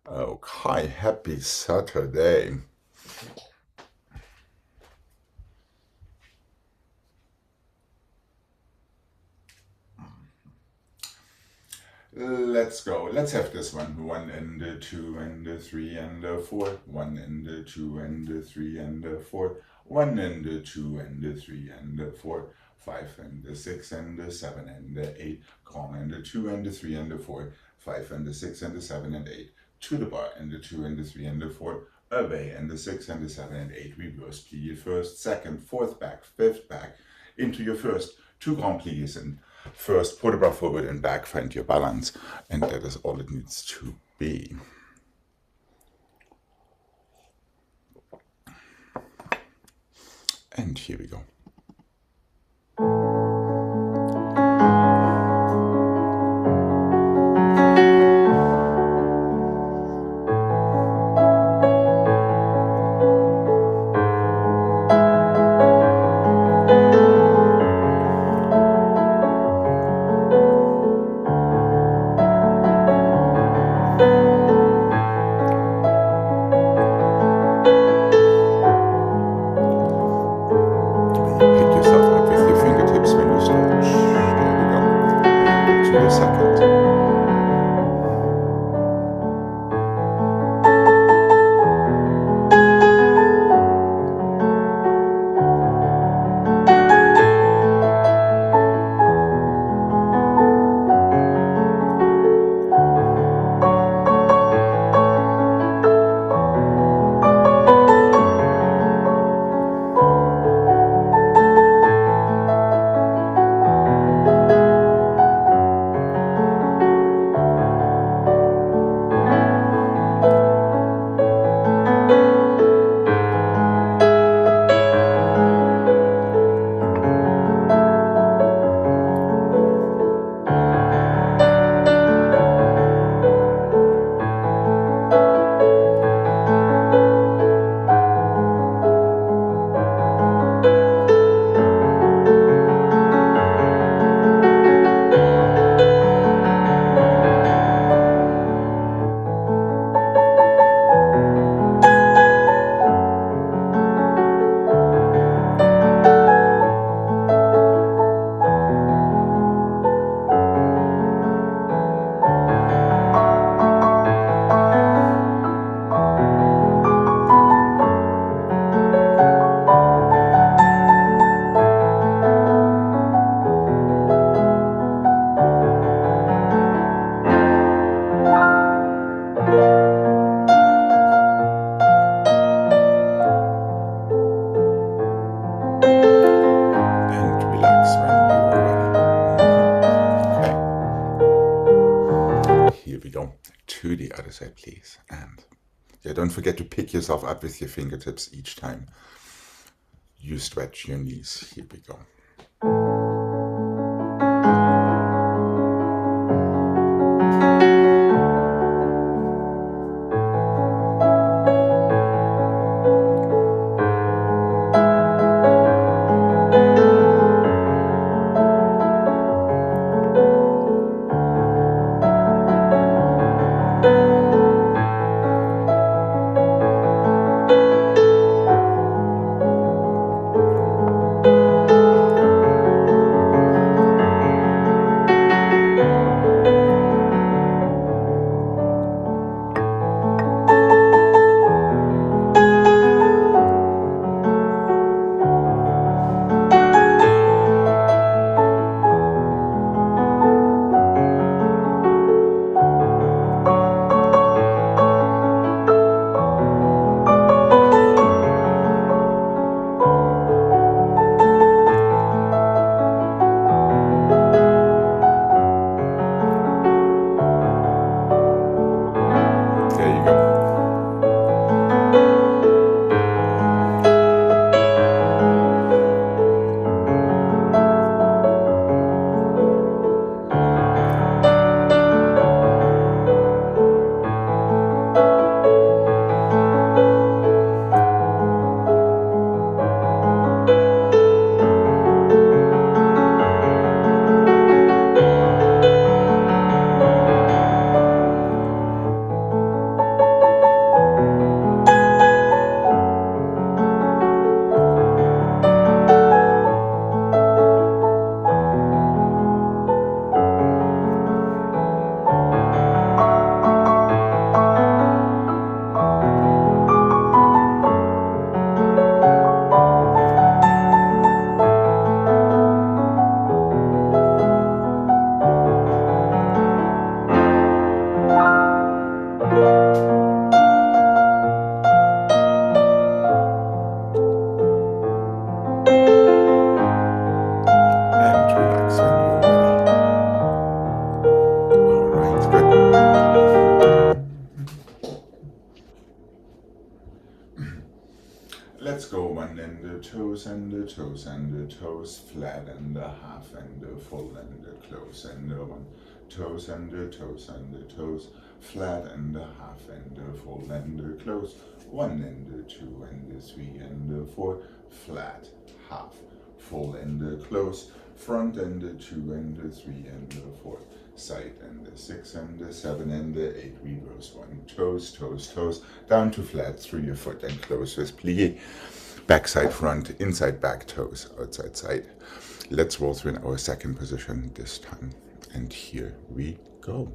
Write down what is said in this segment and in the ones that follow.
Okay, happy Saturday. Let's go. Let's have this one. 1 and 2 and 3 and 4. 1 and 2 and 3 and 4. 1 and 2 and 3 and 4. 5 and 6 and 7 and 8. Gone and 2 and 3 and 4. 5 and 6 and 7 and 8. To the bar and 2 and 3 and 4. Away and 6 and 7 and 8. Reverse plie first, second, fourth back, fifth back. Into your first 2 grand plies and first, put the bar forward and back, find your balance, and that is all it needs to be. And here we go. Pick yourself up with your fingertips when you stretch. There we go. And to the second. And relax when you are ready. Okay. Here we go. To the other side, please. And yeah, don't forget to pick yourself up with your fingertips each time you stretch your knees. Here we go. the toes and the toes and the toes, flat and the half and the full and the close and the one, toes and the toes and the toes, flat and the half and the full and the close, 1 and the 2 and the 3 and the 4, flat, half, full and the close, front and the 2 and the 3 and the 4, side and the 6 and the 7 and the 8, reverse 1, toes, toes, toes, down to flat through your foot and close with plie, back side front, inside back toes, outside side. Let's roll through in our second position this time, and here we go.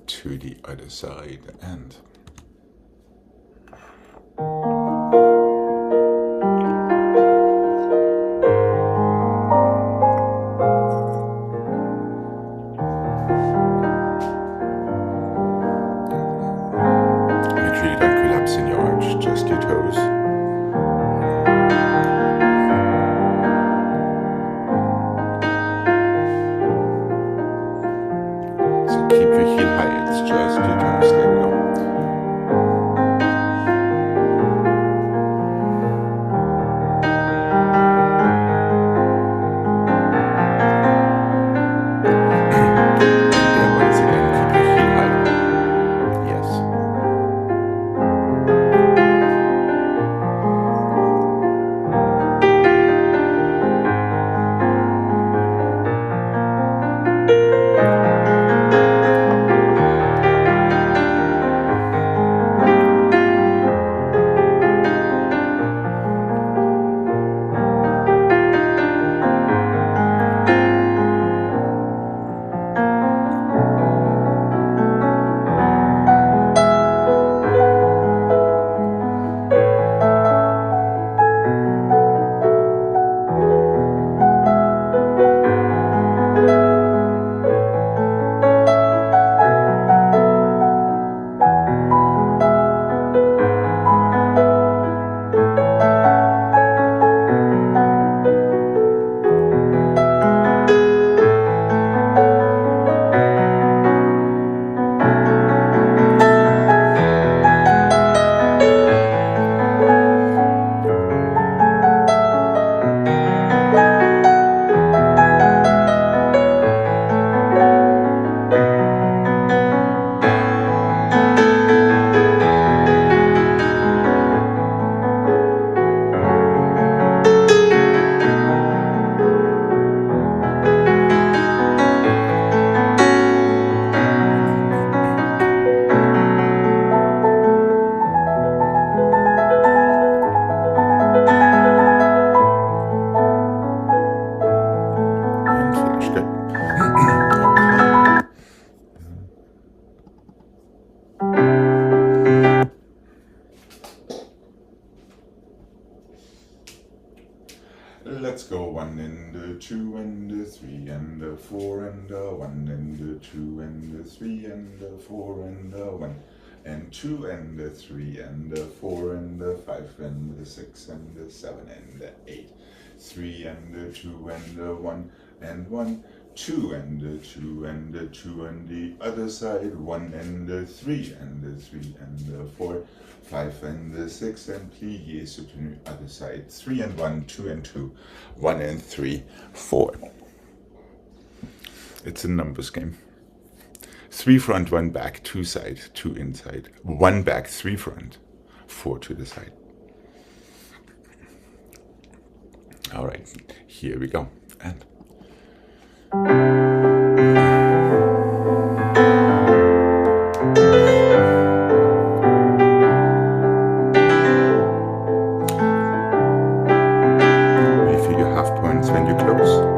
To the other side and make sure you don't collapse in your arch, just your toes. So keep your heel high, it's just your toes, there we go. go 1 and the 2 and the 3 and the 4 and the 1 and the 2 and the 3 and the 4 and the 1 and 2 and the 3 and the 4 and the 5 and the 6 and the 7 and the 8, 3 and the 2 and the 1 and 1, 2 and the 2 and the 2 on the other side, 1 and the 3 and the 3 and the 4, 5 and the 6 and plié soutenu other side, 3 and 1, 2 and 2, 1 and 3, 4. It's a numbers game. 3 front, 1 back, 2 side, 2 inside, 1 back, 3 front, 4 to the side. All right, here we go. And refill your half points when you close.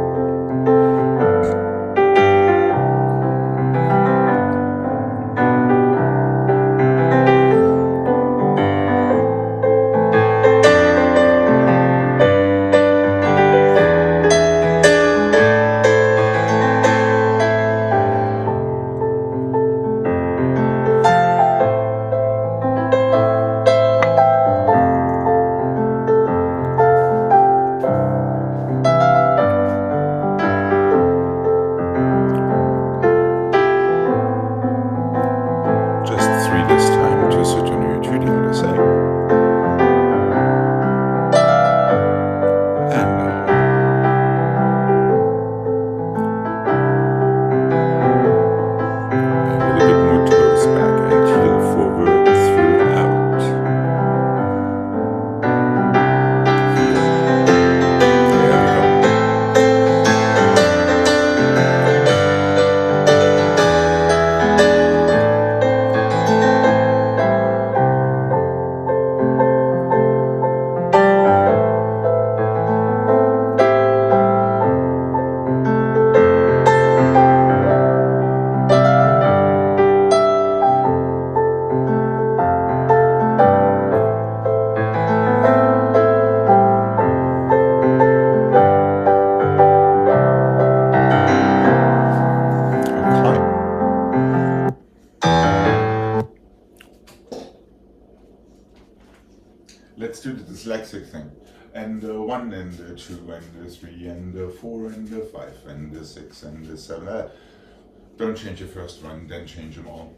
Let's do the dyslexic thing. And the 1 and the 2 and the 3 and the 4 and the 5 and the 6 and the 7. Don't change the first one, then change them all.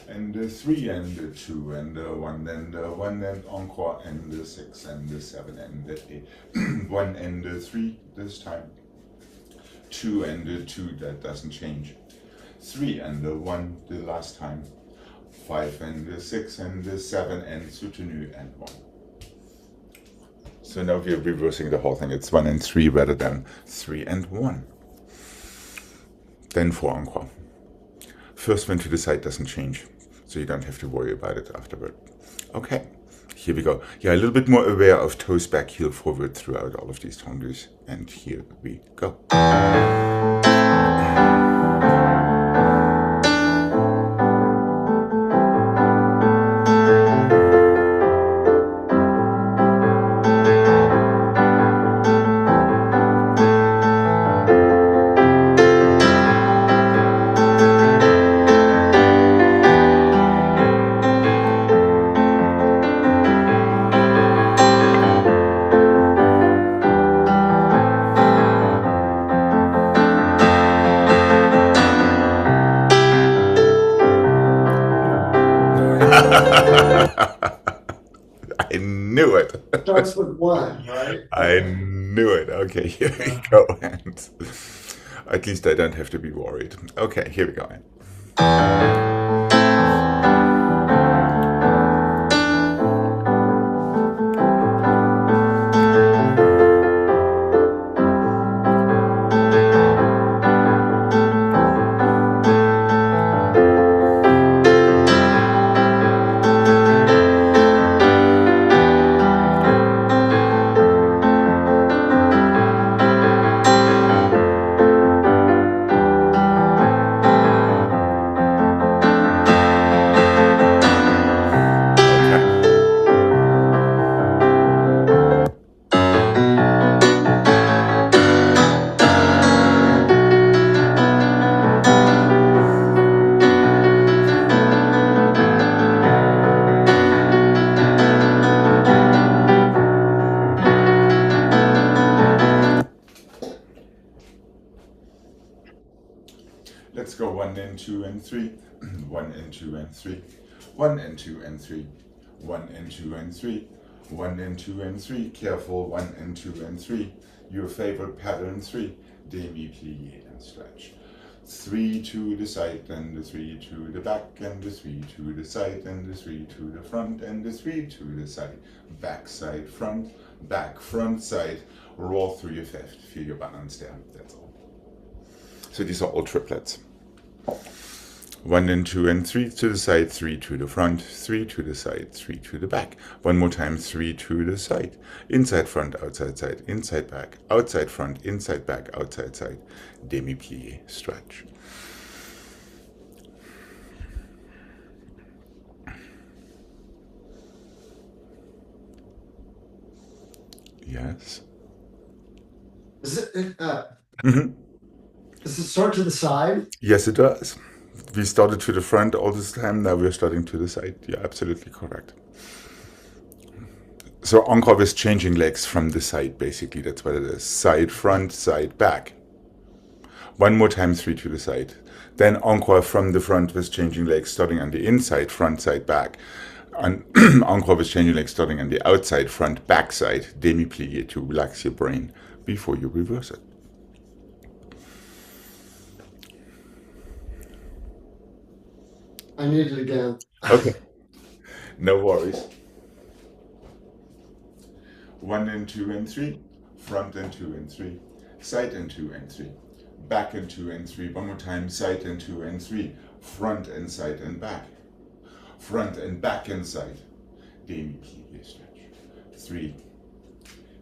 And the 3 and the 2 and the 1 and the 1 and encore and the 6 and the 7 and the 8. 1 and the 3 this time. 2 and the 2, that doesn't change. 3 and the 1 the last time. 5 and the 6 and the 7 and soutenu and 1. So now we're reversing the whole thing. It's 1 and 3 rather than 3 and 1. Then 4 encore. First one to the side doesn't change, so you don't have to worry about it afterward. Okay, here we go. Yeah, a little bit more aware of toes back, heel forward throughout all of these tangos. And here we go. I knew it. Starts with 1, right? I knew it. Okay, here we go. And at least I don't have to be worried. Okay, here we go. 2 and 3, 1 and 2 and 3, 1 and 2 and 3, 1 and 2 and 3, 1 and 2 and 3, careful, 1 and 2 and 3, your favorite pattern 3, demi-plie and stretch. 3 to the side, and the 3 to the back, and the 3 to the side, and the 3 to the front, and the 3 to the side, back, side, front, back, front, side, roll through your fifth, feel your balance there, that's all. So these are all triplets. 1 and 2 and 3 to the side, 3 to the front, 3 to the side, 3 to the back. One more time, 3 to the side. Inside, front, outside, side, inside, back, outside, front, inside, back, outside, side. Demi-plie, stretch. Yes. Does it start to the side? Yes, it does. We started to the front all this time, now we're starting to the side. You're absolutely correct. So encore is changing legs from the side, basically. That's what it is. Side, front, side, back. One more time, 3 to the side. Then encore from the front with changing legs, starting on the inside, front, side, back. And encore with changing legs, starting on the outside, front, back side. Demi-plie to relax your brain before you reverse it. I need it again. Okay. No worries. 1 and 2 and 3, front and 2 and 3, side and 2 and 3, back and 2 and 3, one more time, side and 2 and 3, front and side and back, front and back and side, demi-plie stretch, 3,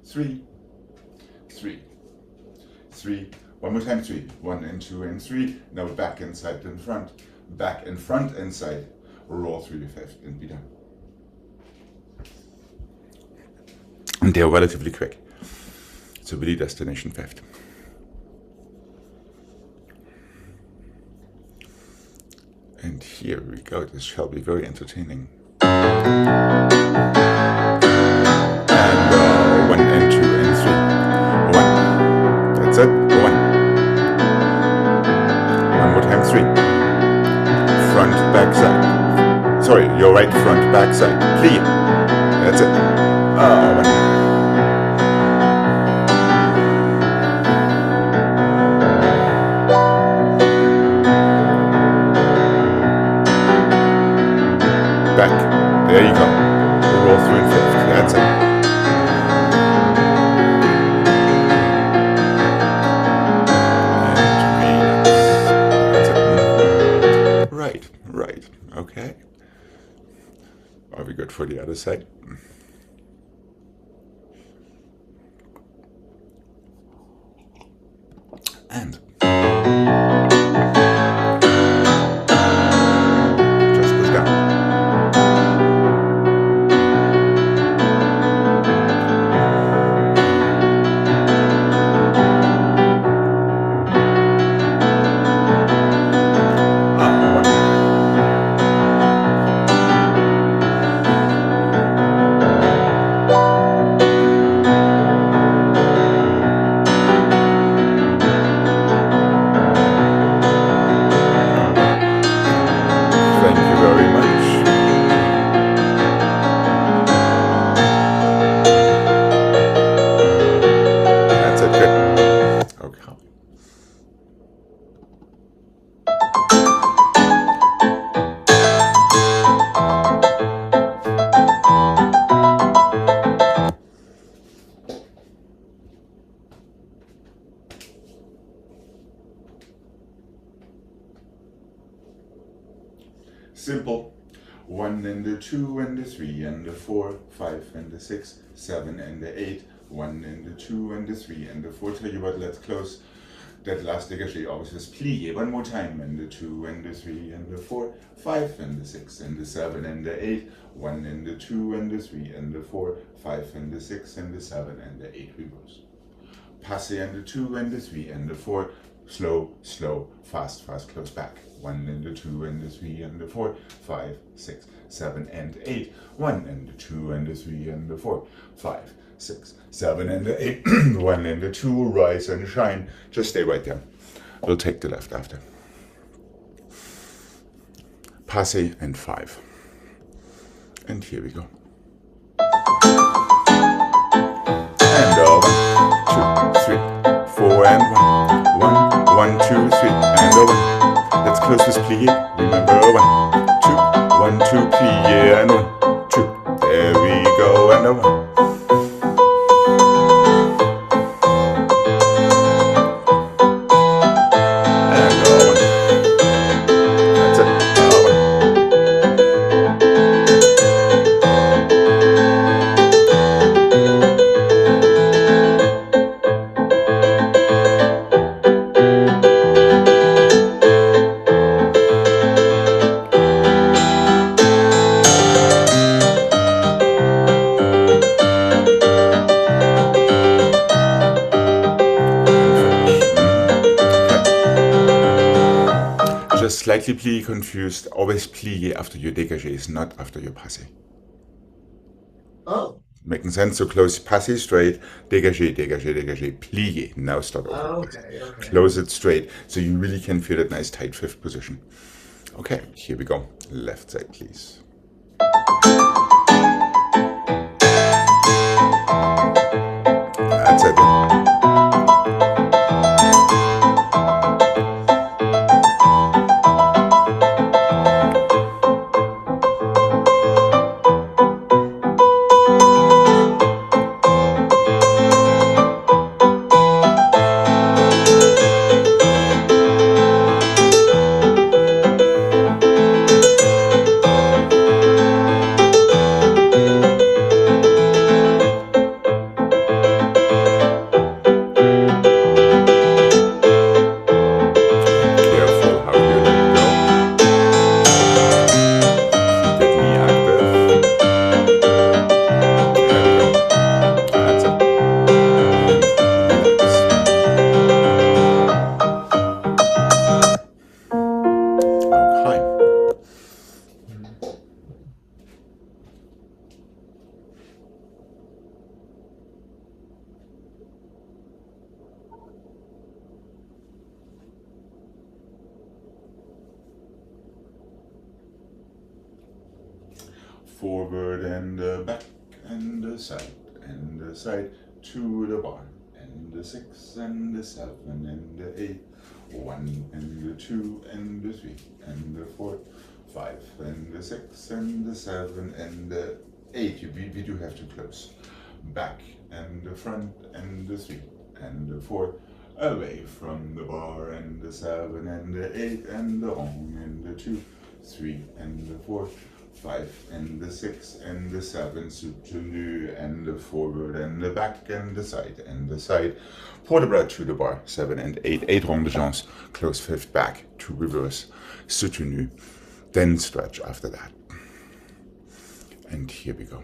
3, 3, 3, one more time, 3, 1 and 2 and 3, now back and side and front, back and front and side, roll through your fifth and be done. And they are relatively quick. So really destination fifth. And here we go. This shall be very entertaining. And 1 and 2 and 3. 1. That's it. 1. One more time. 3. Front, back, side. Sorry, your right, front, back, side. Plie. That's it. 1. Back. There you go. Roll through in fifth. That's it. And relax. That's it. Right. Okay. Are we good for the other side? And just push down. Simple. 1 and the 2 and the 3 and the 4, 5 and the 6, 7 and the 8, 1 and the 2 and the 3 and the 4. Tell you what, let's close that last leg actually always with plie. One more time. And the 2 and the 3 and the 4, 5 and the 6 and the 7 and the 8, 1 and the 2 and the 3 and the 4, 5 and the 6 and the 7 and the 8 reverse. Passe and the 2 and the 3 and the 4, slow, slow, fast, fast, close back. 1 and the 2 and the 3 and the 4, 5, 6, 7 and 8, 1 and the 2 and the 3 and the 4, 5, 6, 7 and the 8, 1 and the 2, rise and shine. Just stay right there. We'll take the left after. passe and 5. And here we go. And 1, 2, 3, 4 and 1. 1, 1, 2, 3 and 1. Let's close this plie. Remember 1, 2, 1, 2 plie and 1, 2. There we go and 1. Slightly plie confused, always plie after your dégagés, not after your passe. Oh, Making sense? So close passe straight, dégagé, dégagé, dégagé, plie. Now start over. okay. Close it straight so you really can feel that nice tight fifth position. Okay, here we go. Left side, please. That's it. Forward and back and the side to the bar and the 6 and the 7 and the 8, 1 and the 2 and the 3 and the 4, 5 and the 6 and the 7 and the 8. We do have to close. Back and the front and the 3 and the 4, away from the bar and the 7 and the 8 and the on and the 2, 3 and the 4, 5 and the 6 and the 7, soutenu and the forward and the back and the side, port de bras to the bar, 7 and 8, 8 rond de jambes, close fifth back to reverse, soutenu, then stretch after that. And here we go.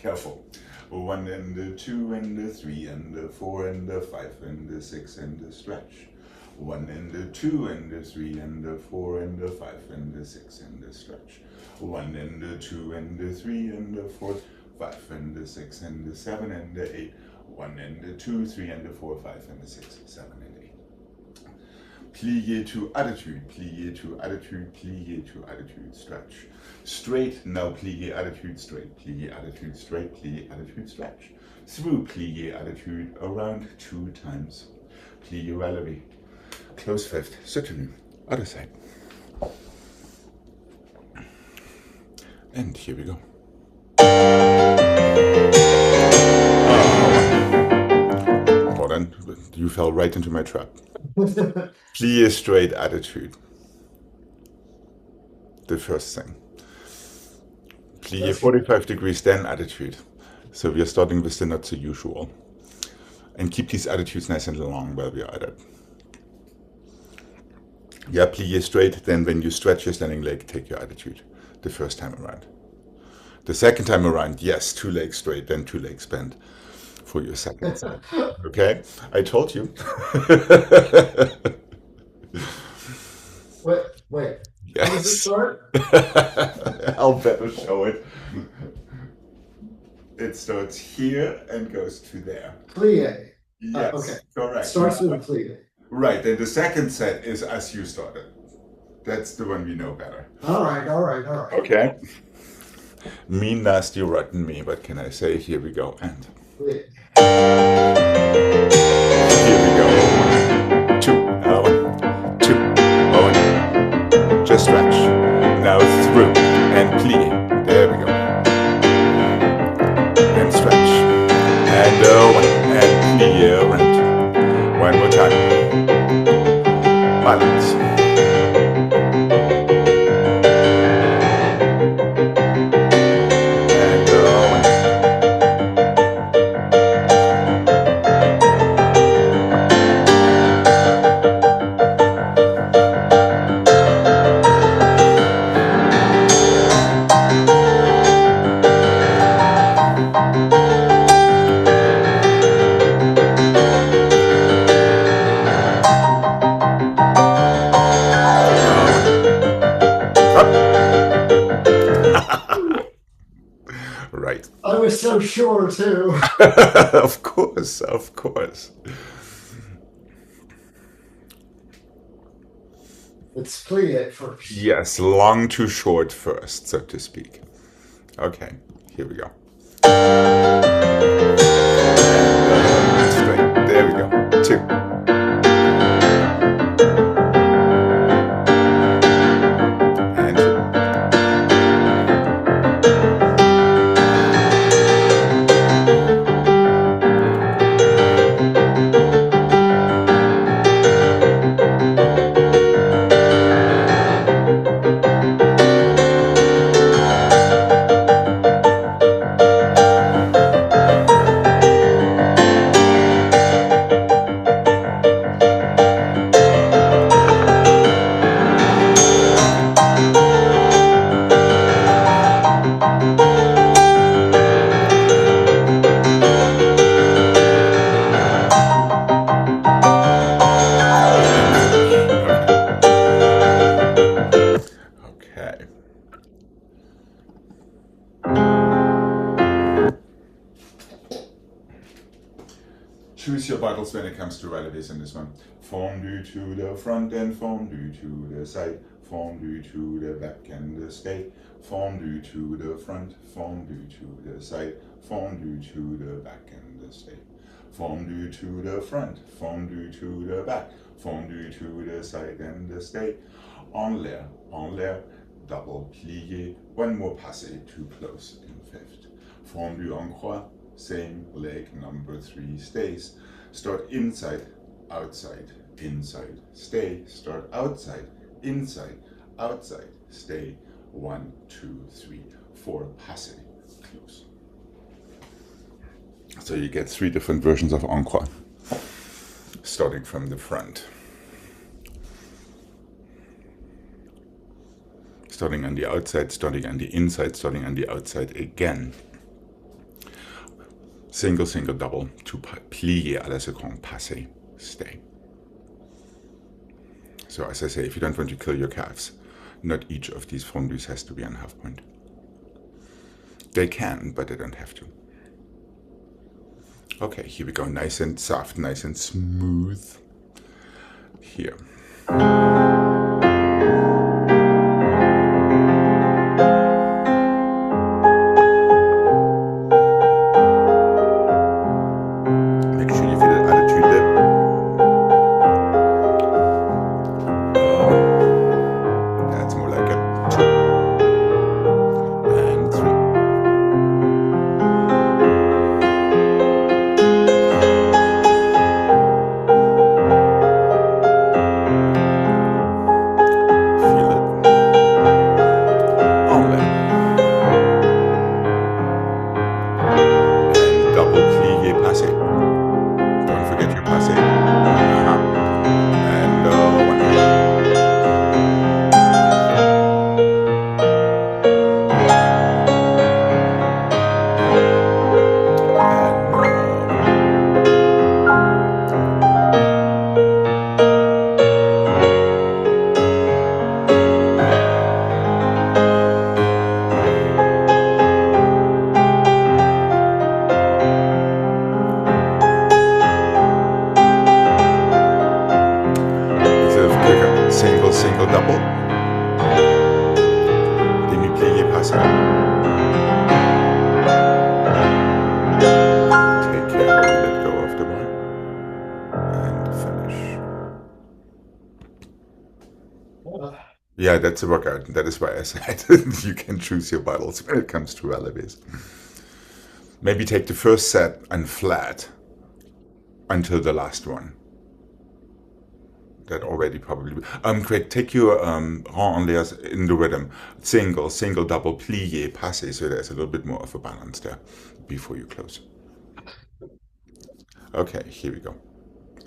Careful. 1 and the 2 and the 3 and the 4 and the 5 and the 6 and the stretch. 1 and the 2 and the 3 and the 4 and the 5 and the 6 and the stretch. 1 and the 2 and the 3 and the 4, 5 and the 6 and the 7 and the 8. 1 and the 2, 3 and the 4, 5 and the 6, 7 and 8. Plie to attitude, plie to attitude, plie to attitude, stretch. Straight, now plie attitude, straight, plie attitude, straight, plie attitude, stretch. Through plie attitude, around 2 times. Plie relevé. Close fifth, soutenu, other side. And here we go. Hold on, you fell right into my trap. Plie straight attitude. The first thing. Plie 45 degrees, then attitude. So we are starting with the not so usual. And keep these attitudes nice and long while we are at it. Yeah, plie straight, then when you stretch your standing leg, take your attitude the first time around. The second time around, yes, 2 legs straight, then 2 legs bent for your second side. Okay? I told you. Wait. How does it Yes. start? I'll better show it. It starts here and goes to there. Plie. Yes, Okay. correct. Starts with a plie. Right, and the second set is as you started. That's the one we know better. All right. Okay. Mean, nasty, rotten me. What can I say? Here we go. And Plie. here we go. 2. 1, 2. 1. Just stretch. Now through and plie. There we go. And stretch. And 1 and plie around. One more time. Balance. And 1. Right. I was so sure too. Of course, of course. Let's plie it first. Yes, long to short first, so to speak. Okay, here we go. And, straight. There we go. 2. And 2. Okay. Choose your battles when it comes to relatives in this one. Fondu to the front and fondu to the side. Fondu to the back and the stay. Fondu to the front, fondu to the side. Fondu to the back and the stay. Fondu to the front, fondu to the back. Fondu to the side and the stay. En l'air, double plié. One more passé to close in fifth. Fondu en croix, same leg number 3 stays. Start inside, outside, inside, stay. Start outside, inside, outside, stay. 1, 2, 3, 4, passé, close. So you get 3 different versions of en croix, starting from the front. Starting on the outside, starting on the inside, starting on the outside again. single, single, double, to plier à la seconde, passer, stay. So as I say, if you don't want to kill your calves, not each of these fondus has to be on half point. They can, but they don't have to. Okay, here we go, nice and soft, nice and smooth. Here. Make sure you feel the attitude there. That's more like a 2 and 3. Feel it. Enlève. And double plié passé. Don't forget your passé. And 1. Single, single, double. Demi-plié, passé. Take care, let go of the bar. And finish. Yeah, that's a workout. That is why I said you can choose your battles when it comes to wallabies. Maybe take the first set and flat until the last one. That already probably. Craig, take your rang en l'air in the rhythm. Single, single, double, plié, passé, so there's a little bit more of a balance there before you close. Okay, here we go.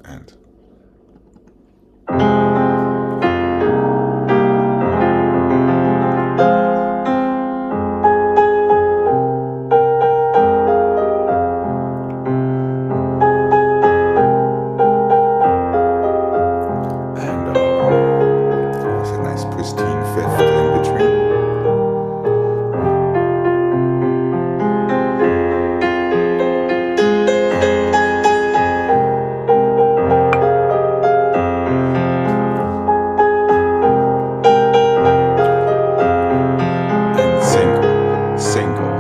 And there's a nice pristine fifth in between. And single, single,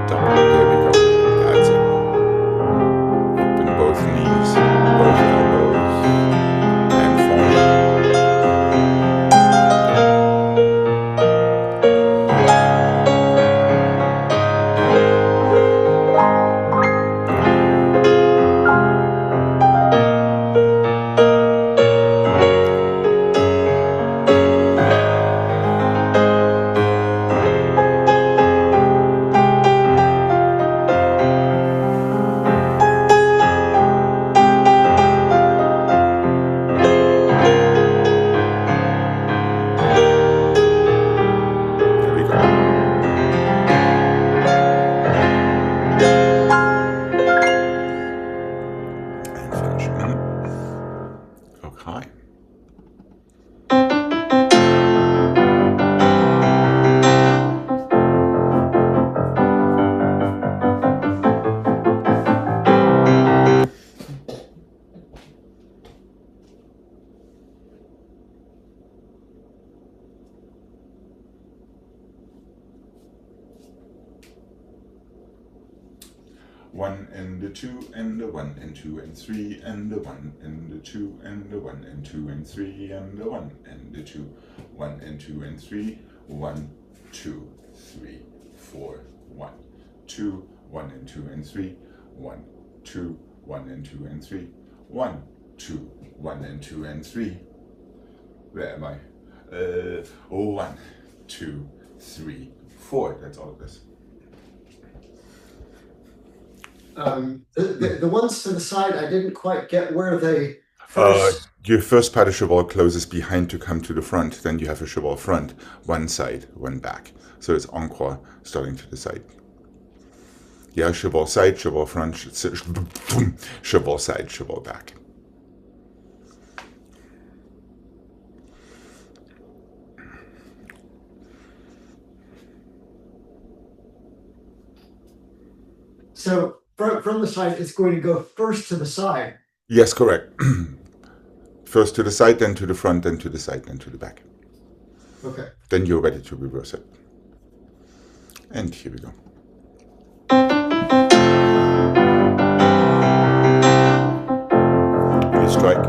double. There we go. That's it. Open both knees, both elbows, and forward. There we go. And finish. Okay. One and the 2 and the 1 and 2 and 3 and the 1 and the 2 and the 1 and 2 and 3 and the 1 and the 2, 1 and 2 and 3, 1, 2, 3, 4, 1, 2, 1 and 2 and 3, 1, 2, 1 and 2 and 3, 1, 2, 1 and 2 and 3. Where am I? 1, 2, 3, 4. That's all of this. The ones to the side, I didn't quite get where they first. Your first pas de cheval closes behind to come to the front. Then you have a cheval front, one side, one back. So it's encore starting to the side. Yeah, cheval side, cheval front, cheval side, cheval back. So from the side, it's going to go first to the side. Yes, correct. First to the side, then to the front, then to the side, then to the back. Okay. Then you're ready to reverse it. And here we go. Really strike.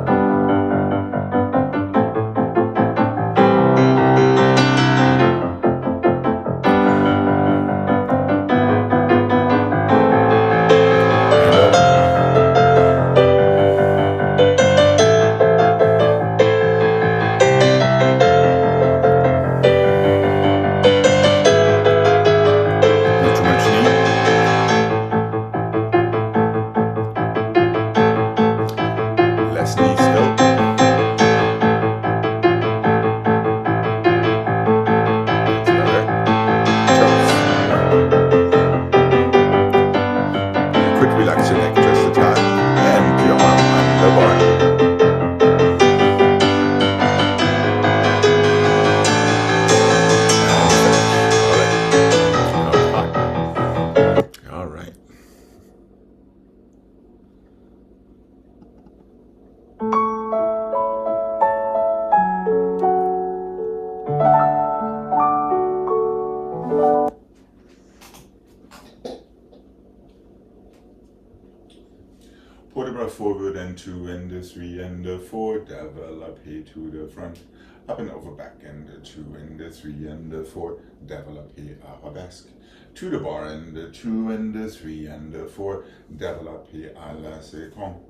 Relax your neck just a tad, and your arm on the bar. All right. Port de bras forward and 2 and the 3 and the 4, develop here to the front, up and over back and the 2 and the 3 and the 4, develop here arabesque, to the bar and the 2 and the 3 and the 4, develop here à la séquence.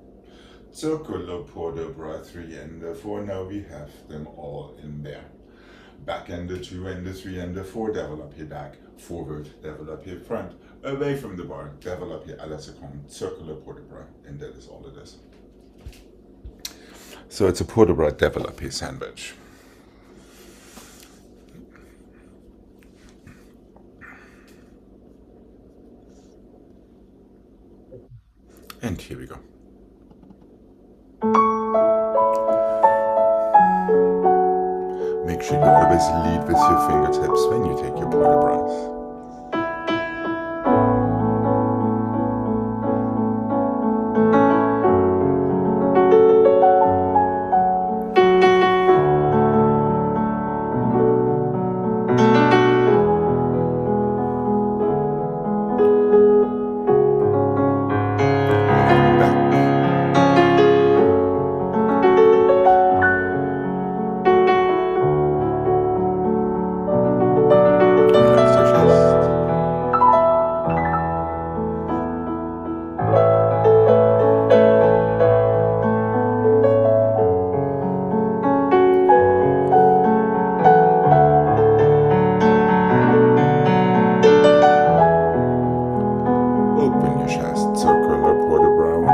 Circle le port de bras 3 and the 4, now we have them all in there. Back and the 2 and the 3 and the 4, develop here back, forward, develop here front, away from the bar, develop here à la seconde, circle le port de bras, and that is all it is. So it's a port de bras develop here sandwich. And here we go. Make sure you always lead with your fingertips when you take your port de bras. Open your chest, circle le port de bras.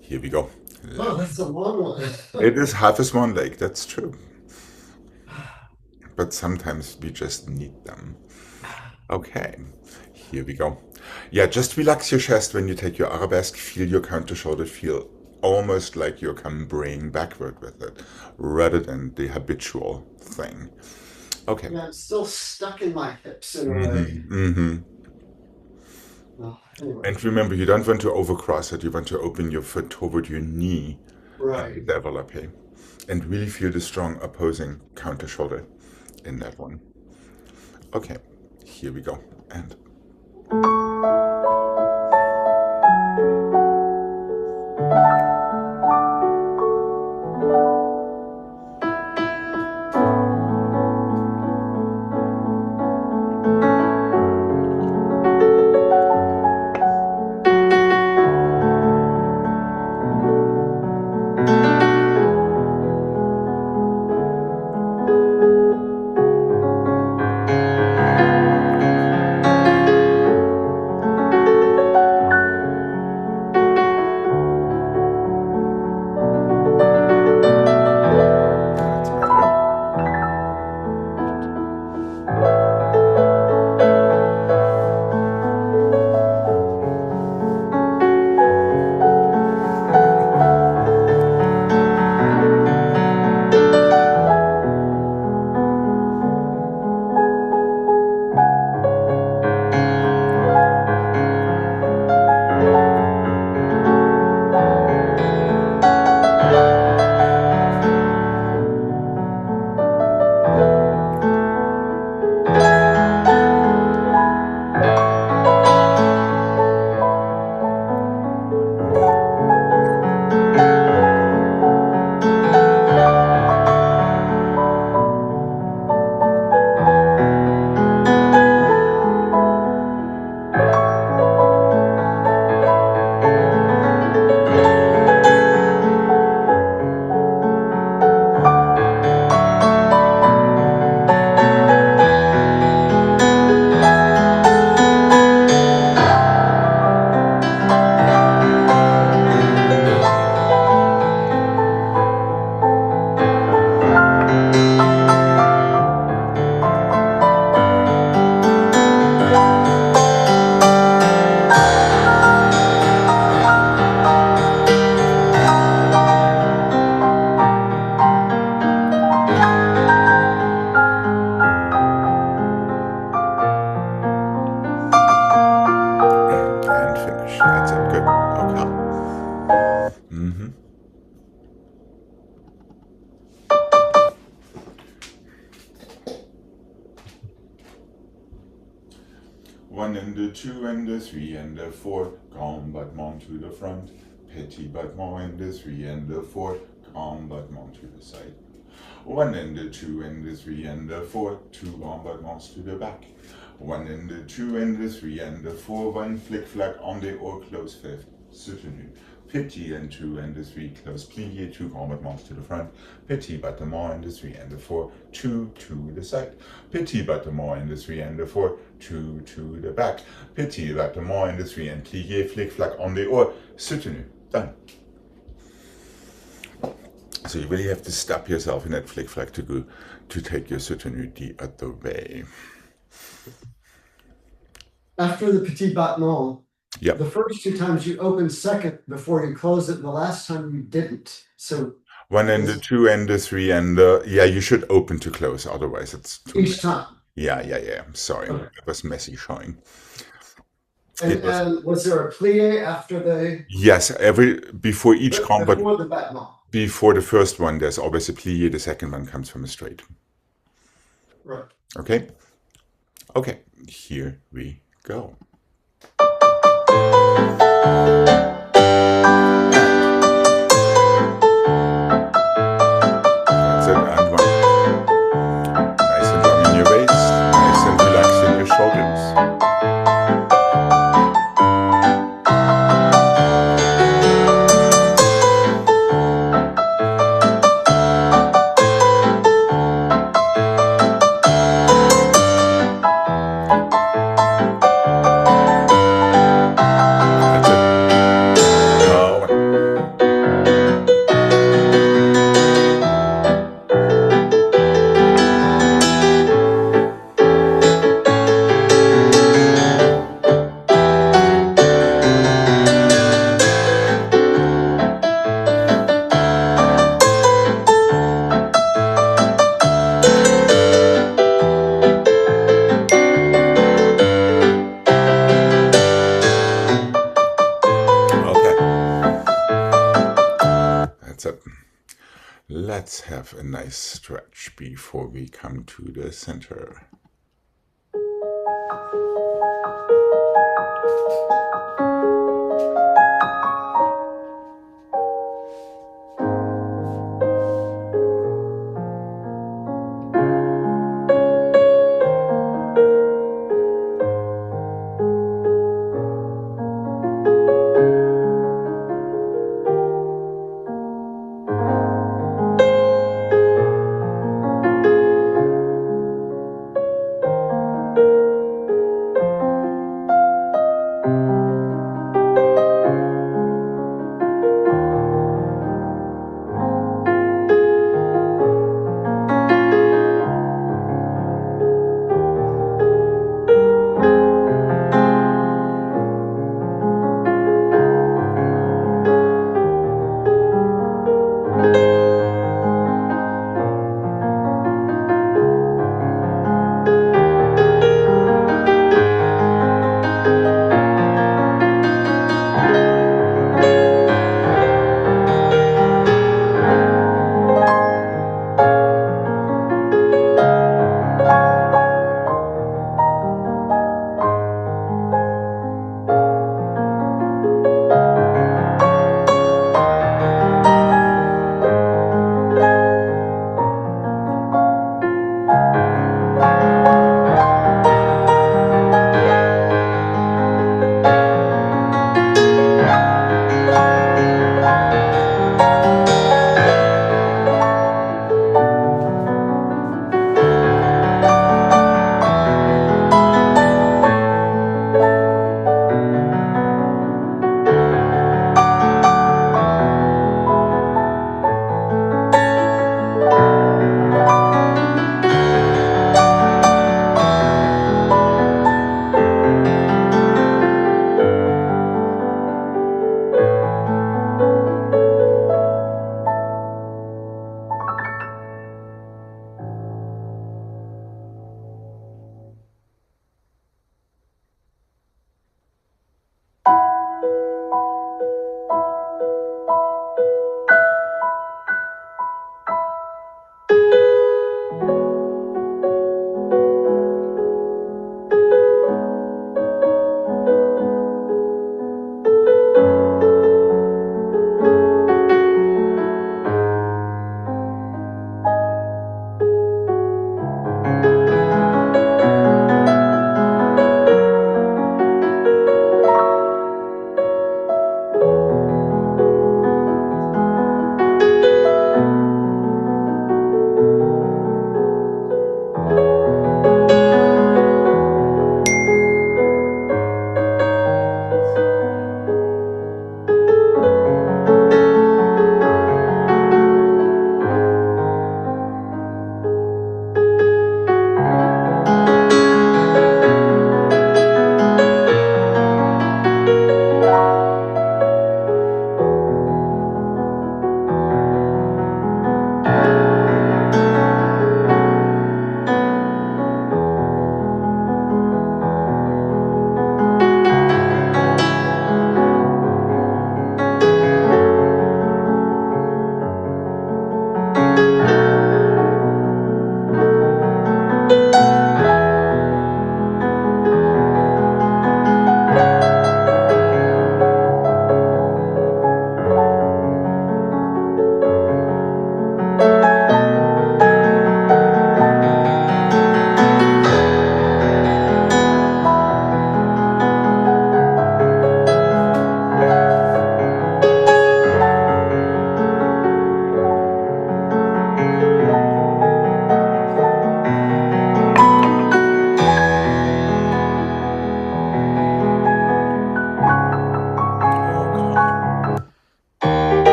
Here we go. Oh, that's a long one. It is half a swan lake, that's true. but sometimes we just need them. Okay, here we go. Yeah, just relax your chest when you take your arabesque. Feel your counter shoulder. Feel almost like you're cambraying backward with it, rather than the habitual thing. Okay. Yeah, I'm still stuck in my hips in a way. Mm-hmm. Well, anyway, And remember, you don't want to overcross it. You want to open your foot toward your knee right. and develop it. And really feel the strong opposing counter shoulder in that one. Okay, here we go. And that's better. And finish. That's it. Good. Okay. Mm-hmm. One and the two and the three and the four, grand battement to the front, petit battement and the three and the four, grand battement to the side. One and the two and the three and the four, two grand battements to the back. One and the two and the three and the four, one flick flack on the or close fifth, soutenu. Petit and two and the three, close plié, two grand battements to the front. Petit battement and the three and the four, two to the side. Petit battement and the three and the four, two to the back. Petit battement and the three and plié, flick flack on the or, soutenu. Done. So you really have to stop yourself in that flick flack to go to take your soutenu the other way. After the petit battement, Yep. the first two times you opened second before you closed it, and the last time you didn't. So One and the two and the three and the, yeah, you should open to close, otherwise it's too each messy. time. Yeah. Sorry, Okay. it was messy showing. And, It was, and was there a plie after the yes, before each combat, before the battement? before the first one, there's always a plie, the second one comes from a straight. Right. Okay? Okay, here we go. That's it, and one. Nice and long in your waist, nice and relaxed in your shoulders. That's it. let's have a nice stretch before we come to the center.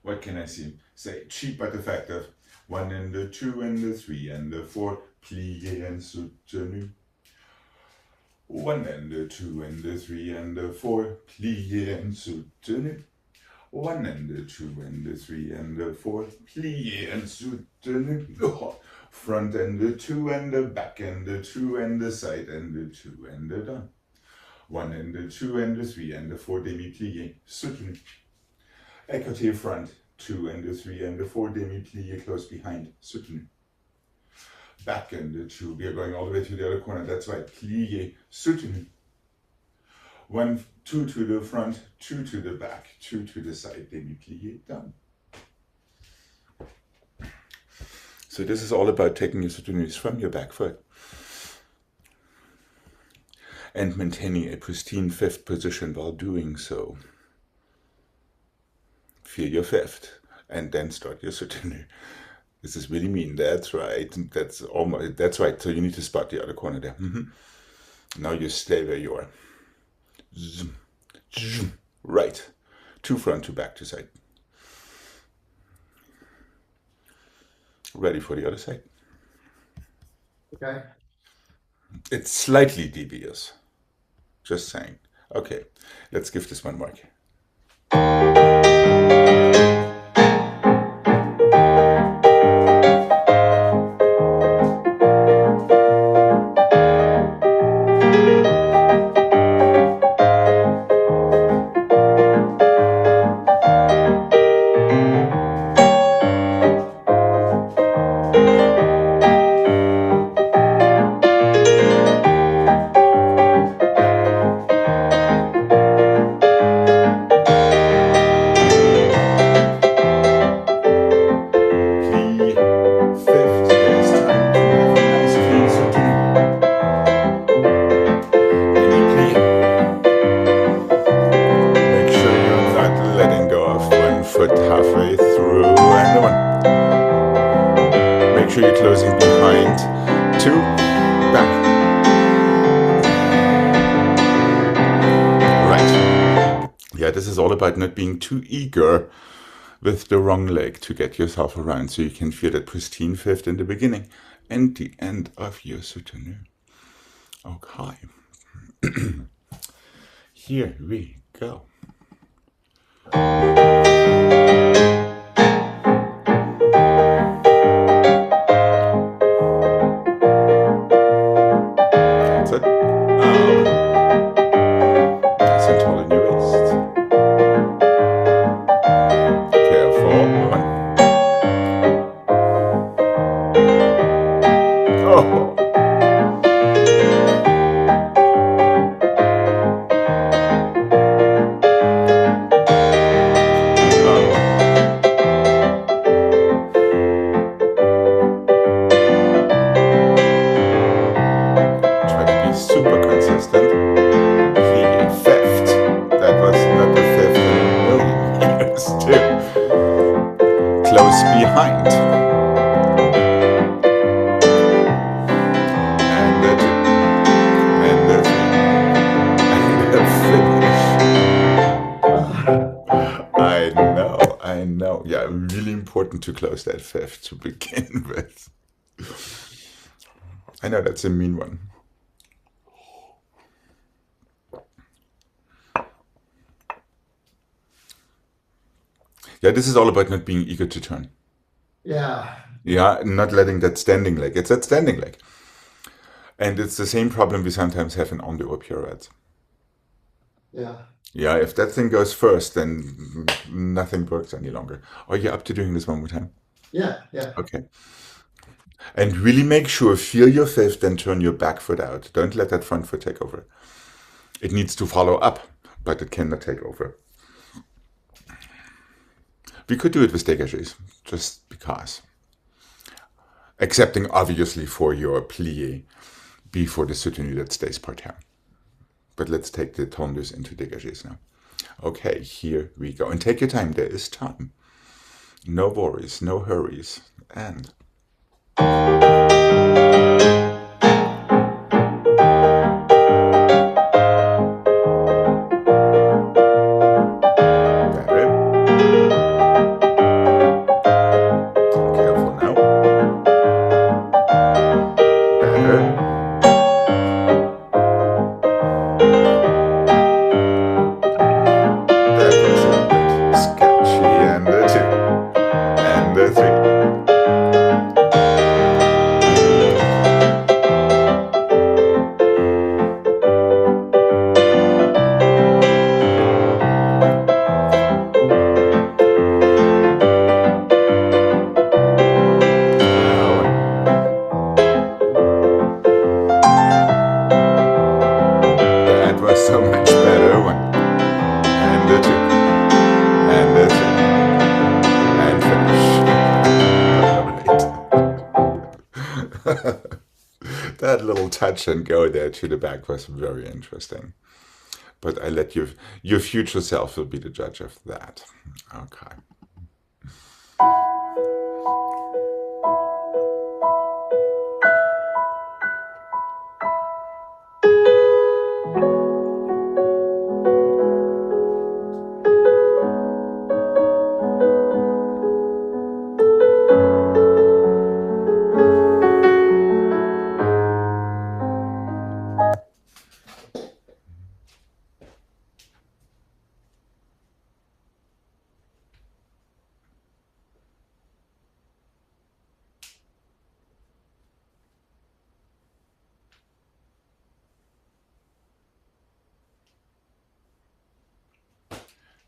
What can I see? Say cheap but effective. 1 and the 2 and the 3 and the 4, plié and soutenu. 1 and the 2 and the 3 and the 4, plié and soutenu. 1 and the 2 and the 3 and the 4, plié and soutenu. Oh. Front and the 2 and the back and the 2 and the side and the 2 and the down. 1 and the 2 and the 3 and the 4, demi-plié, soutenu. Écarté front, 2 and the 3 and the 4, demi-plié close behind, soutenu. Back and the 2, we are going all the way to the other corner, that's right, plié, soutenu. 1, 2 to the front, 2 to the back, 2 to the side, demi-plié, down. So this is all about taking your soutenus from your back foot and maintaining a pristine fifth position while doing so. Feel your fifth and then start your soutenu. This is really mean. That's right. That's right. So you need to spot the other corner there. Now you stay where you are. Right. To front, to back, to side. Ready for the other side. Okay. It's slightly devious. Just saying. Okay, let's give this one more. Halfway through and the 1. Make sure you're closing behind. 2, back. Right. Yeah, this is all about not being too eager with the wrong leg to get yourself around so you can feel that pristine fifth in the beginning and the end of your soutenu. Okay. Here we go. Behind and the 2 and the 3 and the finish. I know. Yeah, really important to close that fifth to begin with. I know that's a mean one. Yeah, this is all about not being eager to turn. Yeah. Yeah, not letting that standing leg. It's that standing leg. And it's the same problem we sometimes have in on-the-oar pirouettes. Yeah. Yeah, if that thing goes first, then nothing works any longer. Are you up to doing this one more time? Yeah. Okay. And really make sure, feel your fifth, then turn your back foot out. Don't let that front foot take over. It needs to follow up, but it cannot take over. We could do it with dégagés, just because. Excepting, obviously, for your plié, before the soutenu that stays par terre. But let's take the tendus into dégagés now. Okay, here we go. And take your time, there is time. No worries, no hurries. And... That little touch and go there to the back was very interesting. But I let your future self will be the judge of that. Okay.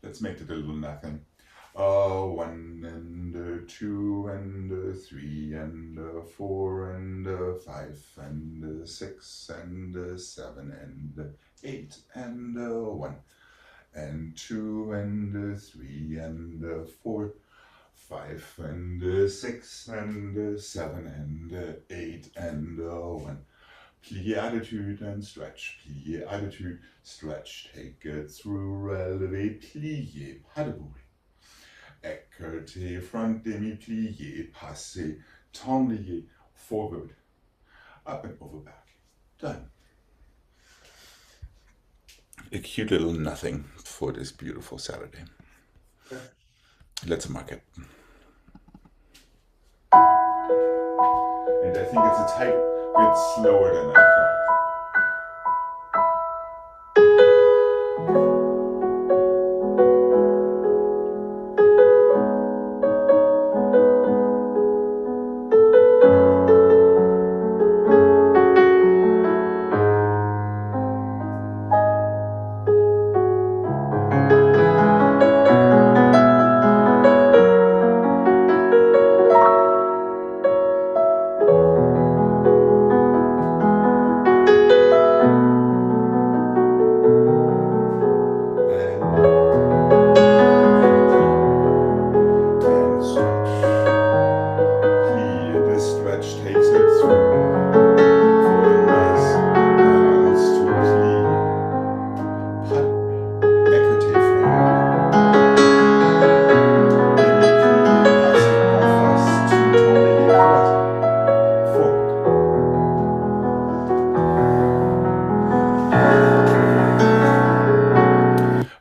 Let's make it a little nothing. 1 and 2 and 3 and 4 and 5 and 6 and 7 and 8 and 1 and 2 and 3 and 4, 5 and 6 and 7 and 8 and 1. Plie attitude and stretch. Plie attitude, stretch. Take it through, releve, plie, pas debout. Écarté, front demi-plié, passé, tendez, forward, up and over back. Done. A cute little nothing for this beautiful Saturday. Let's mark it. And I think it's a tight bit slower than I thought.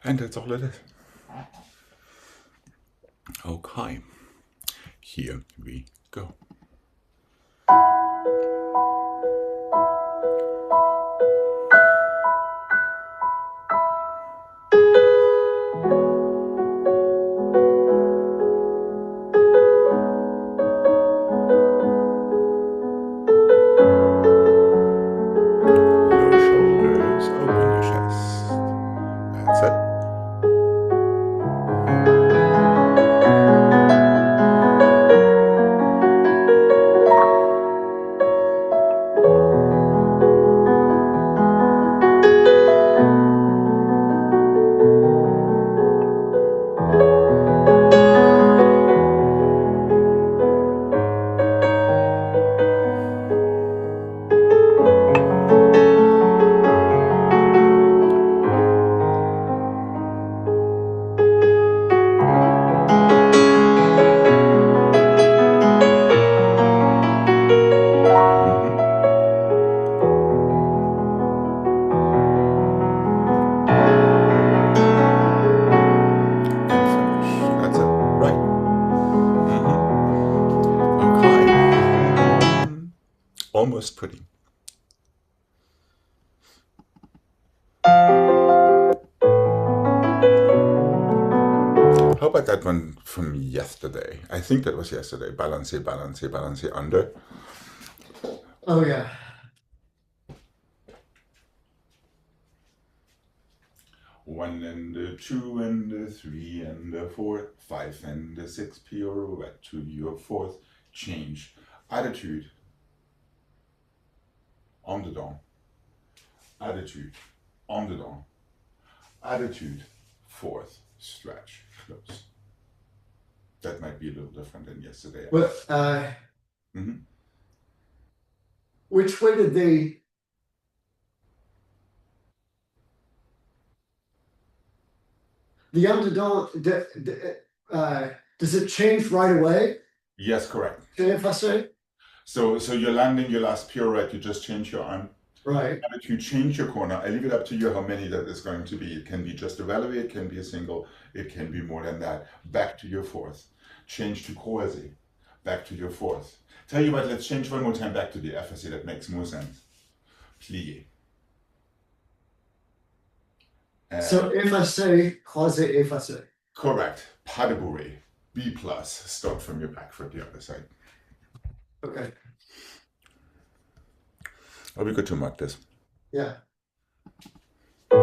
And that's all it is. Okay, here we go. Low shoulders, open your chest. That's it. Almost pretty. How about that one from yesterday? I think that was yesterday. Balance, balance, balance, under. Oh yeah. One and 2 and 3 and 4, 5 and 6 pirouette to your fourth. Change attitude. En dedans. Attitude. En dedans. Attitude. Fourth. Stretch. Close. That might be a little different than yesterday. But Mhm. which way did they? The underdog, does it change right away Yes, correct. to FSA? So you're landing your last pirouette, you just change your arm. Right. And if you change your corner, I leave it up to you how many that is going to be. It can be just a releve, it can be a single, it can be more than that. Back to your fourth. Change to croisé. Back to your fourth. Tell you what, let's change one more time back to the FSA, that makes more sense. Plié. So FSA, croisé, FSA. Correct. Pas de bourrée. B plus. Start from your back foot the other side. Okay. Are we good to mark this? Yeah. Make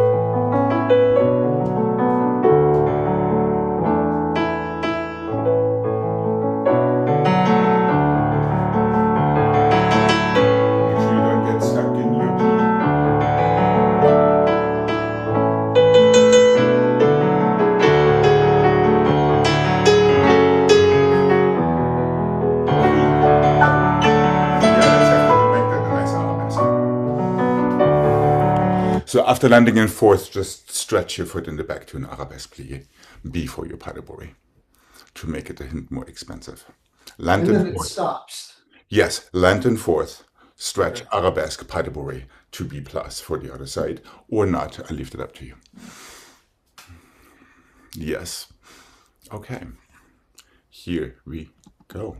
sure you don't get stuck in your plie. So after landing in fourth, just stretch your foot in the back to an arabesque plie, B for your pas de bourrée, to make it a hint more expensive. Land And then in it fourth. stops. Yes, land in fourth, stretch arabesque pas de bourrée to B plus for the other side, or not. I leave it up to you. Yes. Okay. Here we go.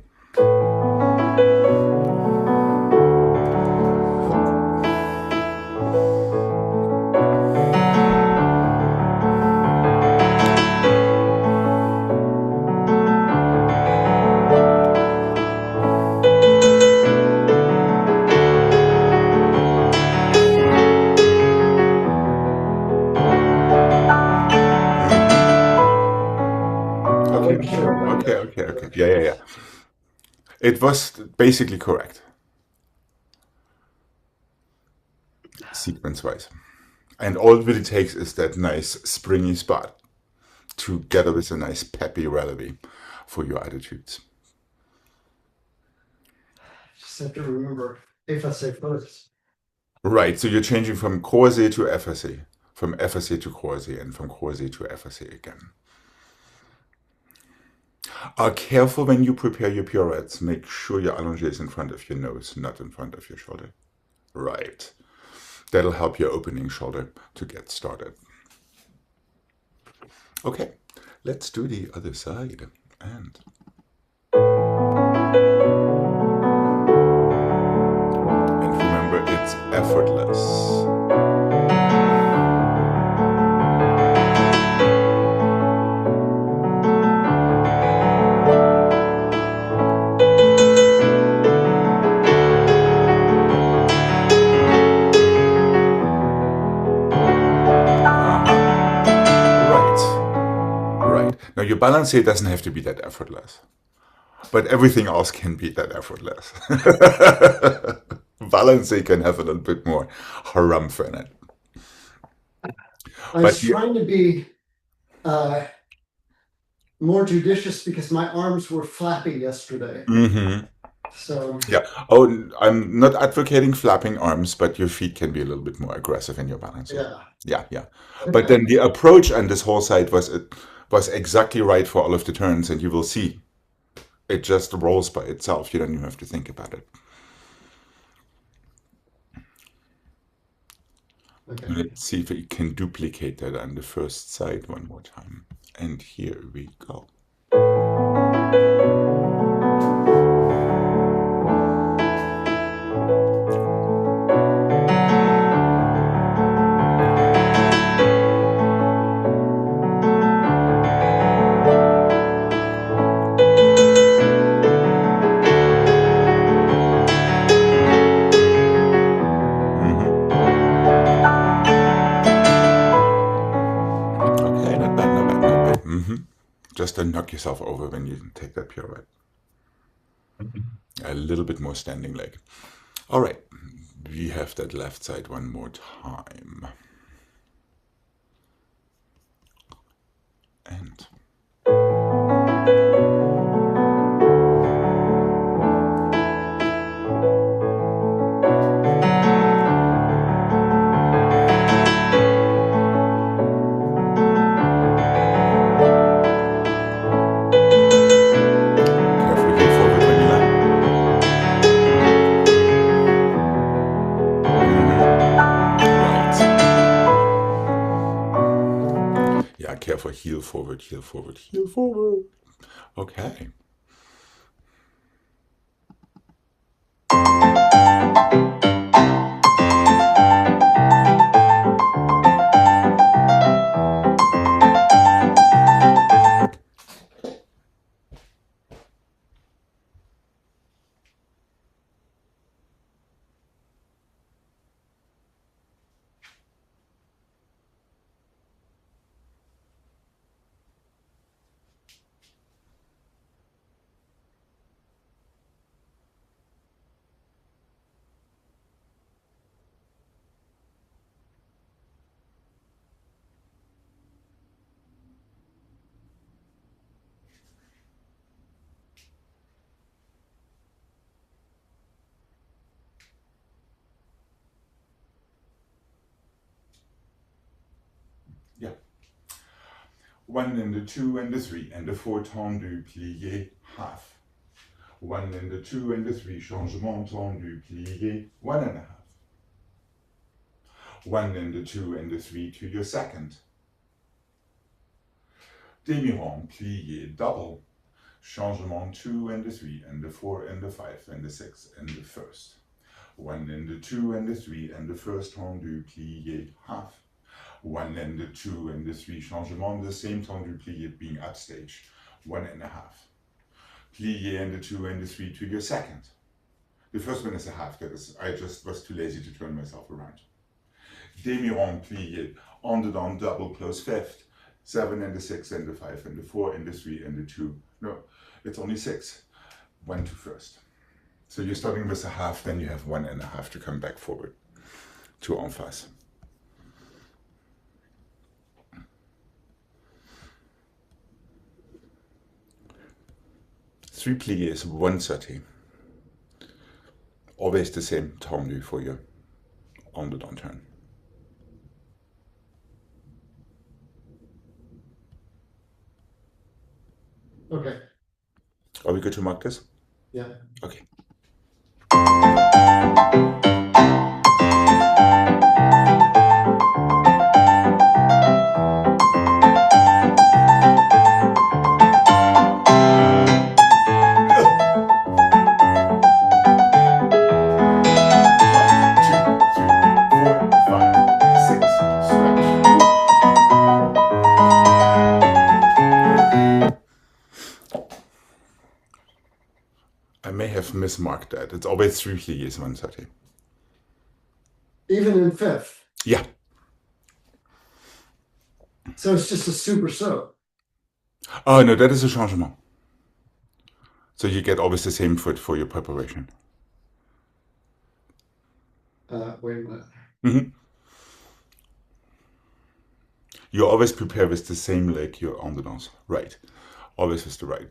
Okay. Yeah. It was basically correct. Sequence-wise. And all it really takes is that nice springy spot together with a nice peppy releve for your attitudes. Just have to remember FSA first. Right, so you're changing from croisé to FSA, from FSA to croisé, and from croisé to FSA again. Careful when you prepare your pirouettes. Make sure your allongé is in front of your nose, not in front of your shoulder. Right. That'll help your opening shoulder to get started. Okay, let's do the other side. And remember, it's effortless. Now your balancé doesn't have to be that effortless, but everything else can be that effortless. Balancé can have a little bit more harumph in it. I was trying to be more judicious because my arms were flappy yesterday. Mm-hmm. So yeah. Oh, I'm not advocating flapping arms, but your feet can be a little bit more aggressive in your balance. Yeah. But then the approach on this whole side was exactly right for all of the turns, and you will see it just rolls by itself. You don't even have to think about it. Okay. Let's see if we can duplicate that on the first side one more time. And here we go. Just don't knock yourself over when you take that pirouette. A little bit more standing leg. All right, we have that left side one more time. And careful. Heel forward, heel forward, heel forward. Okay. Yeah. 1 and the 2 and the 3 and the 4 tendu, plié, half. 1 and the 2 and the 3, changement tendu, plié, 1.5. 1 and the 2 and the 3 to your second. Demi-rond, plié, double. Changement 2 and the 3 and the 4 and the 5 and the 6 and the first. 1 and the 2 and the 3 and the first tendu, plié, half. 1 and the 2 and the 3 changement, the same tendu plié being upstage, 1.5. Plié and the 2 and the 3 to your second. The first one is a half, that is, I just was too lazy to turn myself around. Demi-rond plié, on the down double close fifth, 7 and the 6 and the 5 and the 4 and the 3 and the 2. No, it's only 6. 1 to first. So you're starting with a half, then you have 1.5 to come back forward to en face. 3 pliés, 130. Always the same tendu for you on the down turn. Okay. Are we good to mark this? Yeah. Okay. I may have mismarked that. It's always 3 pliés, 130. Even in fifth. Yeah. So it's just a super soap. Oh no, that is a changement. So you get always the same foot for your preparation. Wait a minute. Mm-hmm. You always prepare with the same leg you're on the dance. Right. Always with the right.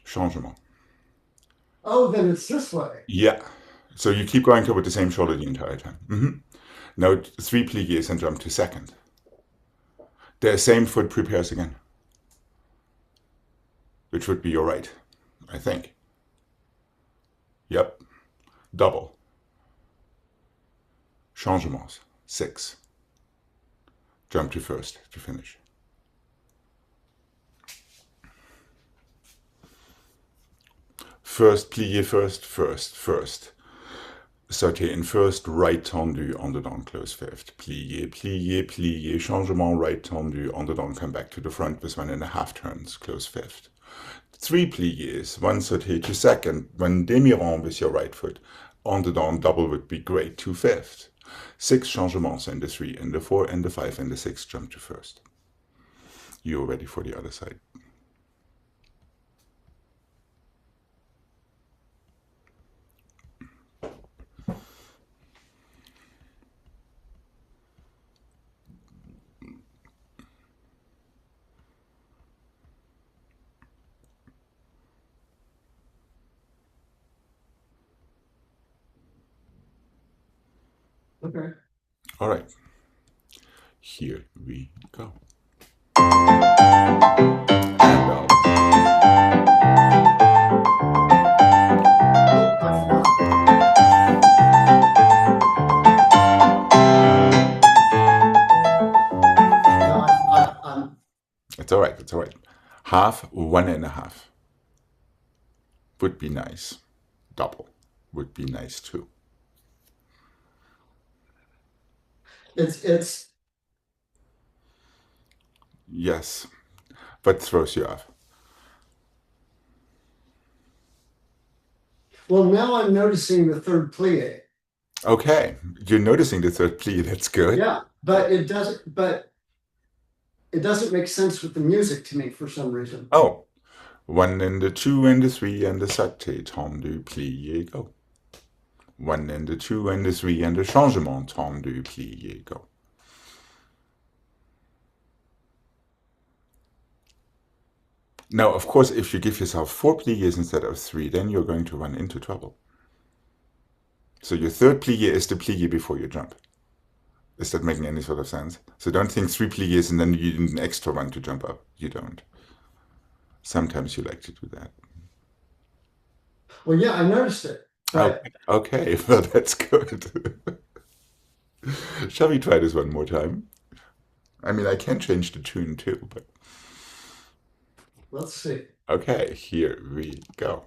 Changement. Oh, then it's this way. Yeah. So you keep going with the same shoulder the entire time. Mm-hmm. Now 3 pliés and jump to second. The same foot prepares again. Which would be your right, I think. Yep. Double. Changements. 6. Jump to first to finish. First, plié first, first. Sauté in first, right tendu, on the down, close fifth. Plié, plié, plié, changement, right tendu, on the down, come back to the front with 1.5 turns, close fifth. 3 pliés, 1 sauté to second, 1 demi-rond with your right foot. On the down, double would be great, to fifth. 6 changements in the 3, and the 4, and the 5, and the 6 jump to first. You're ready for the other side. Okay. All right. Here we go. And up. Oh, I forgot. Half, 1.5 would be nice. Double would be nice too. It's Yes. What throws you off? well, now I'm noticing the third plie. Okay, you're noticing the third plie. That's good. Yeah, but it doesn't make sense with the music to me for some reason. Oh, 1 and the 2 and the 3 and the saté, tendu, plié, go. 1 and the 2 and the 3 and the changement, tendu, plié, go. Now, of course, if you give yourself 4 pliés instead of 3, then you're going to run into trouble. So your third plié is the plié before you jump. Is that making any sort of sense? So don't think 3 pliés and then you need an extra one to jump up. You don't. Sometimes you like to do that. Well, yeah, I noticed it. But Okay, well, that's good. Shall we try this one more time? I mean, I can change the tune too, but let's see. okay, here we go.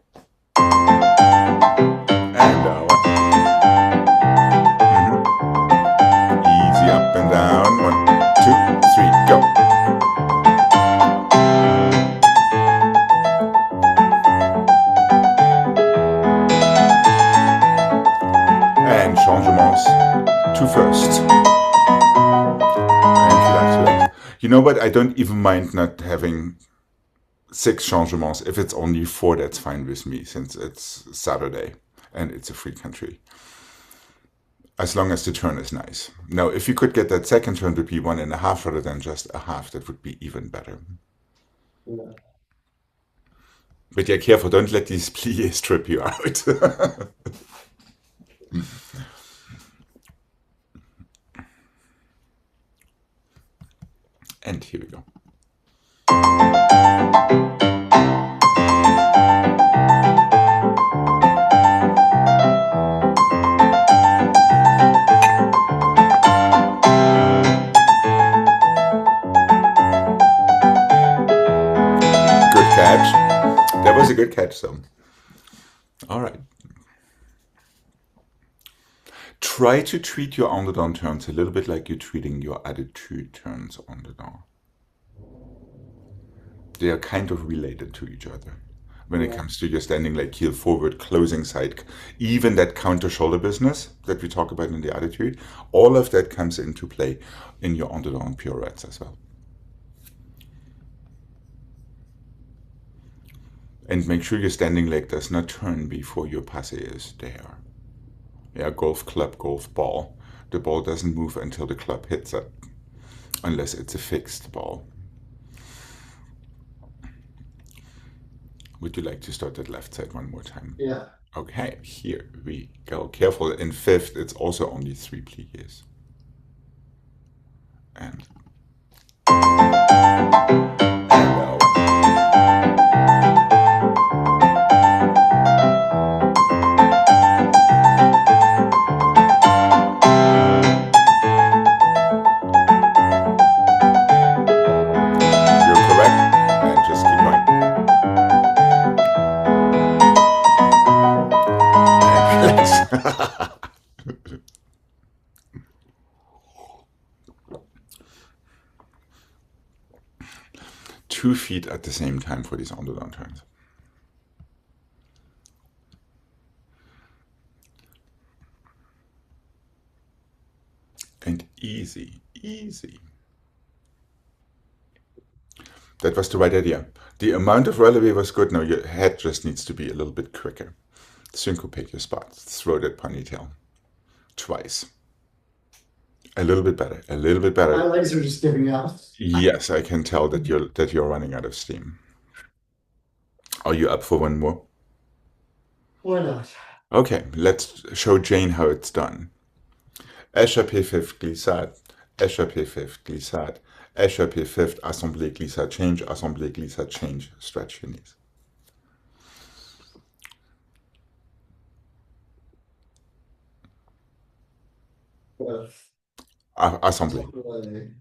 And down. Easy up and down. 1, 2, 3, go. And changements to first. And relax. You know what? I don't even mind not having 6 changements. If it's only 4, that's fine with me, since it's Saturday and it's a free country. As long as the turn is nice. Now, if you could get that second turn to be 1.5 rather than just a half, that would be even better. Yeah. But yeah, careful, don't let these pliés trip you out. And here we go. Good catch. That was a good catch, though. All right. Try to treat your underdone turns a little bit like you're treating your attitude turns underdone. They are kind of related to each other when it comes to your standing leg, heel forward, closing side, even that counter shoulder business that we talk about in the attitude. All of that comes into play in your underdone pirouettes as well. And make sure your standing leg does not turn before your passe is there. Yeah, golf club, golf ball. The ball doesn't move until the club hits it, unless it's a fixed ball. Would you like to start that left side one more time? Yeah. Okay, here we go. Careful, in fifth, it's also only 3 pliés. And now. You're correct, and just keep going. Two feet at the same time for these underdone turns. And easy, easy. That was the right idea. The amount of releve was good. Now your head just needs to be a little bit quicker. Syncopate your spot. Throw that ponytail. Twice. A little bit better. A little bit better. My legs are just giving out. Yes, I can tell that you're running out of steam. Are you up for one more? Why not? Okay, let's show Jane how it's done. Échappé fifth glissade, échappé fifth glissade, échappé fifth, assemblée glissade, change, stretch your knees. Assemblée,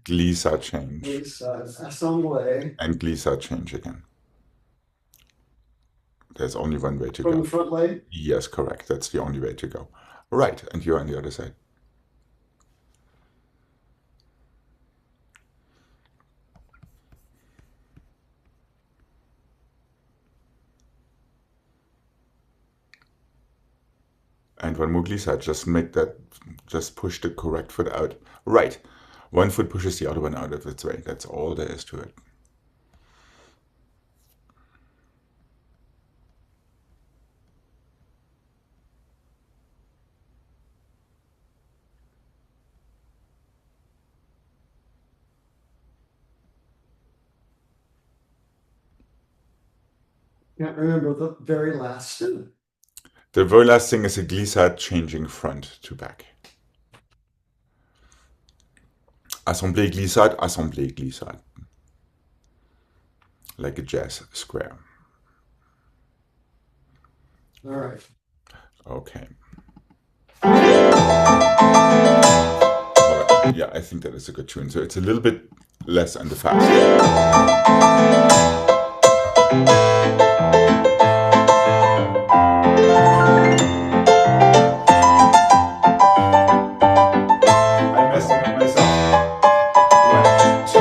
glissade, change, Assemblée, and glissade, change again. There's only one way to from go. the front leg. Yes, correct. That's the only way to go. Right, and you're on the other side. And one more glissade. Just push the correct foot out. Right. One foot pushes the other one out of its way. That's all there is to it. Can't remember the very last. The very last thing is a glissade changing front to back. Assemblée glissade, assemblée glissade. Like a jazz square. All right. Okay. Alright, yeah, I think that is a good tune. So it's a little bit less on the fast. I'm messing up myself. One, two.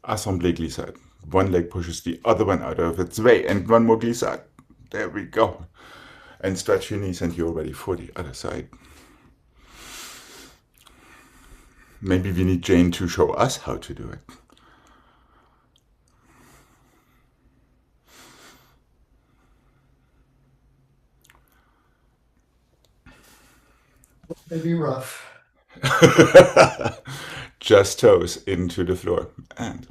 Assemblée glissade. One leg pushes the other one out of its way, and one more glissade. There we go. And stretch your knees, and you're ready for the other side. Maybe we need Jane to show us how to do it. Maybe rough. Just toes into the floor. And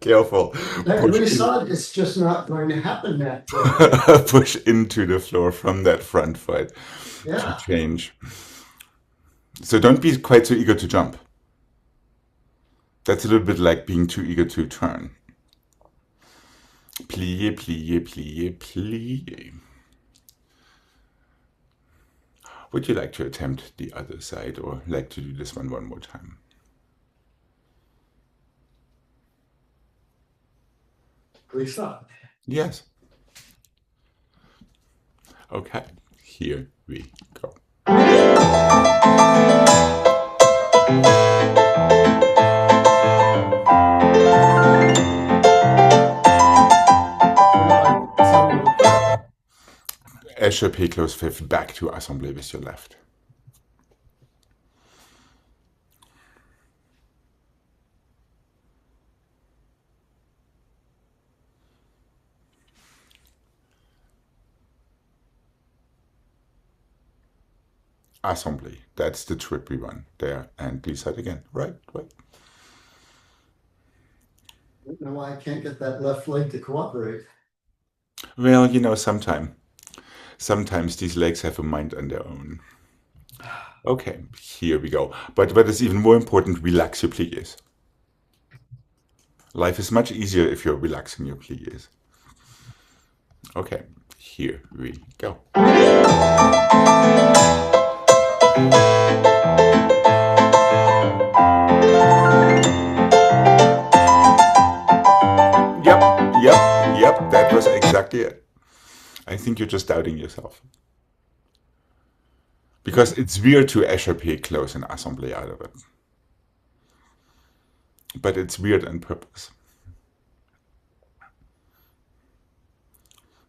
careful. That Push, glissade is just not going to happen that push into the floor from that front foot yeah. to change. So don't be quite so eager to jump. That's a little bit like being too eager to turn. Plier, plier, plier, plier. Would you like to attempt the other side or like to do this one more time? Glissade. Yes. Okay, here we go. Échappé close fifth back to assemblée with your left. Assemblée, that's the trip we run there, and glissade again. Right. I don't know why I can't get that left leg to cooperate. Well, you know, sometimes these legs have a mind on their own. Okay, here we go. But what is even more important, relax your pliés. Life is much easier if you're relaxing your pliés. Okay, here we go. Yep, that was exactly it. I think you're just doubting yourself. Because it's weird to échapper close an assemblée out of it. But it's weird on purpose.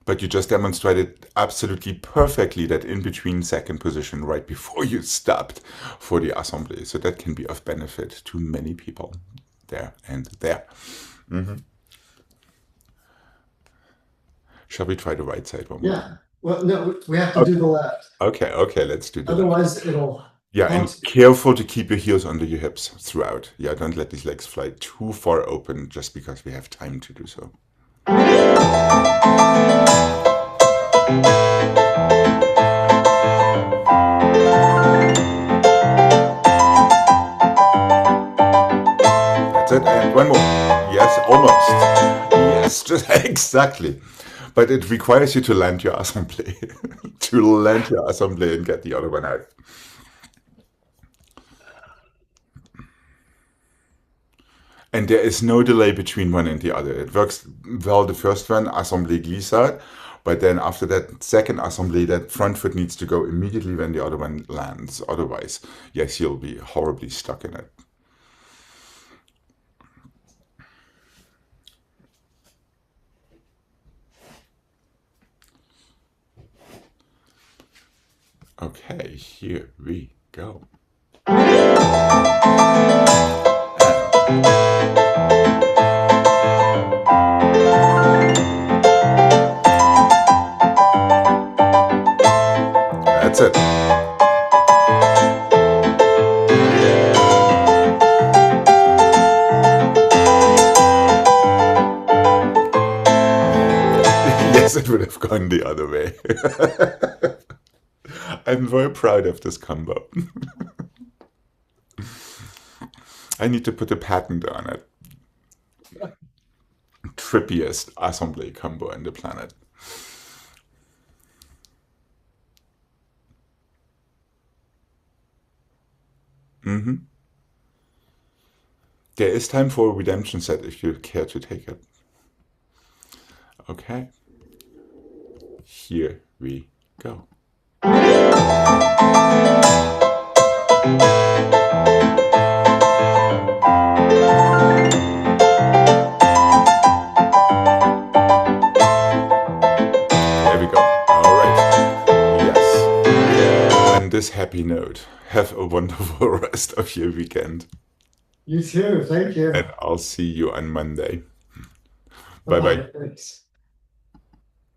But you just demonstrated absolutely perfectly that in-between second position right before you stopped for the assemblée. So that can be of benefit to many people there and there. Shall we try the right side one more? Yeah. Well, no, we have to do the left. Okay, let's do the left. Otherwise, it'll. Yeah, and careful to keep your heels under your hips throughout. Yeah, don't let these legs fly too far open just because we have time to do so. That's it. And one more. Yes, almost. Yes, just exactly. But it requires you to land your assembly. To land your assembly and get the other one out. And there is no delay between one and the other. It works well, the first one, assembly glissade, but then after that second assembly, that front foot needs to go immediately when the other one lands. Otherwise, yes, you'll be horribly stuck in it. Okay, here we go. That's it. Yes, it would have gone the other way. I'm very proud of this combo. I need to put a patent on it. Trippiest assembly combo on the planet. There is time for a redemption set if you care to take it. Okay. Here we go. There we go. All right. Yes. On this happy note, have a wonderful rest of your weekend. You too. Thank you. And I'll see you on Monday. Bye bye. Thanks.